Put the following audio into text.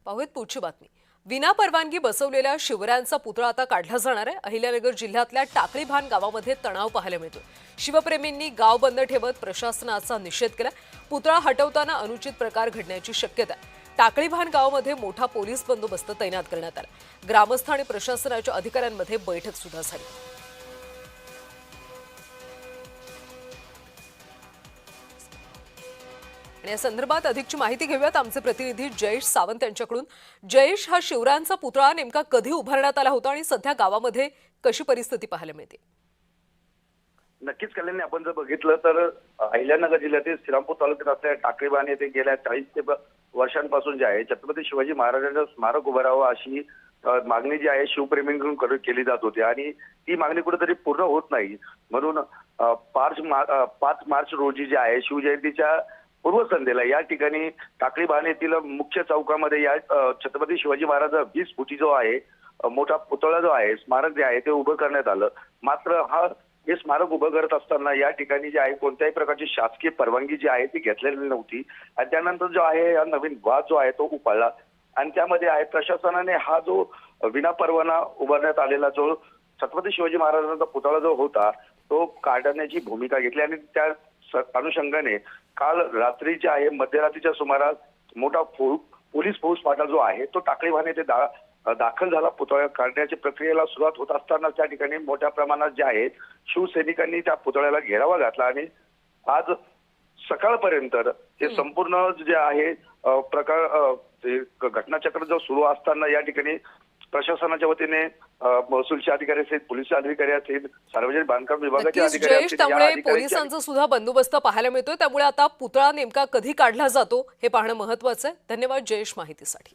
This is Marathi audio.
पाहूयात पुढची बातमी। विना परवानगी बसवलेल्या शिवरायांचा पुतळा आता काढला जाणार आहे। अहिल्यानगर जिल्ह्यातल्या टाकळीभान गावामध्ये तणाव पाहायला मिळतो। शिवप्रेमींनी गाव बंद ठेवत प्रशासनाचा निषेध केला। पुतळा हटवताना अनुचित प्रकार घडण्याची शक्यता आहे। टाकळीभान गावामध्ये मोठा पोलीस बंदोबस्त तैनात करण्यात आला। ग्रामस्थ आणि प्रशासनाच्या अधिकाऱ्यांमध्ये बैठक सुद्धा झाली। आणि या संदर्भात अधिकची माहिती घेऊयात आमचे प्रतिनिधी जयेश सावंत यांच्याकडून। जयेश, हा शिवरायांचा पुतळा नेमका कधी उभारण्यात आला होता आणि सध्या गावामध्ये कशी परिस्थिती पाहायला मिळते? नक्कीच कल्याणी, आपण जर बघितलं तर अहिल्यानगर जिल्ह्यातील श्रीरामपूर तालुक्यात असलेल्या टाकळीभान येथे गेल्या 40 वर्षांपासून जे आहे छत्रपती शिवाजी महाराजांचं स्मारक उभारावं अशी मागणी जी आहे शिवप्रेमींकडून केली जात होती आणि ती मागणी कुठेतरी पूर्ण होत नाही। म्हणून 5 मार्च रोजी जे आहे शिवजयंतीच्या पूर्वसंध्येला या ठिकाणी टाकळीभान येथील मुख्य चौकामध्ये या छत्रपती शिवाजी महाराज 20 फुटी जो आहे मोठा पुतळा जो आहे स्मारक जे आहे ते उभं करण्यात आलं। मात्र हे स्मारक उभं करत असताना या ठिकाणी जे आहे कोणत्याही प्रकारची शासकीय परवानगी जी आहे ती घेतलेली नव्हती आणि त्यानंतर जो आहे हा नवीन वाद जो आहे तो उफाळला आणि त्यामध्ये आहे प्रशासनाने हा जो विना परवाना उभारण्यात आलेला जो छत्रपती शिवाजी महाराजांचा पुतळा जो होता तो काढण्याची भूमिका घेतली आणि त्या अनुषंगाने काल रात्रीच्या आहे मध्यरात्रीच्या सुमारास मोठा पोलीस फौजफाटा जो आहे तो टाकळीभान येथे दाखल झाला। पुतळा काढण्याच्या प्रक्रियेला सुरुवात होत असताना त्या ठिकाणी मोठ्या प्रमाणात जे आहे शिवसैनिकांनी त्या पुतळ्याला घेरावा घातला आणि आज सकाळपर्यंत हे संपूर्ण जे आहे घटनाचक्र जो सुरू असताना या ठिकाणी प्रशासनाच्या वतीने महसूलचे अधिकारी असतील, पोलीस अधिकारी असतील, सार्वजनिक बांधकाम विभागाचे अधिकारी असतील, त्यामुळे पोलिसांचा सुद्धा बंदोबस्त पाहायला मिळतोय। त्यामुळे आता पुतळा नेमका कधी काढला जातो हे पाहणं महत्त्वाचं आहे। धन्यवाद जयेश माहितीसाठी।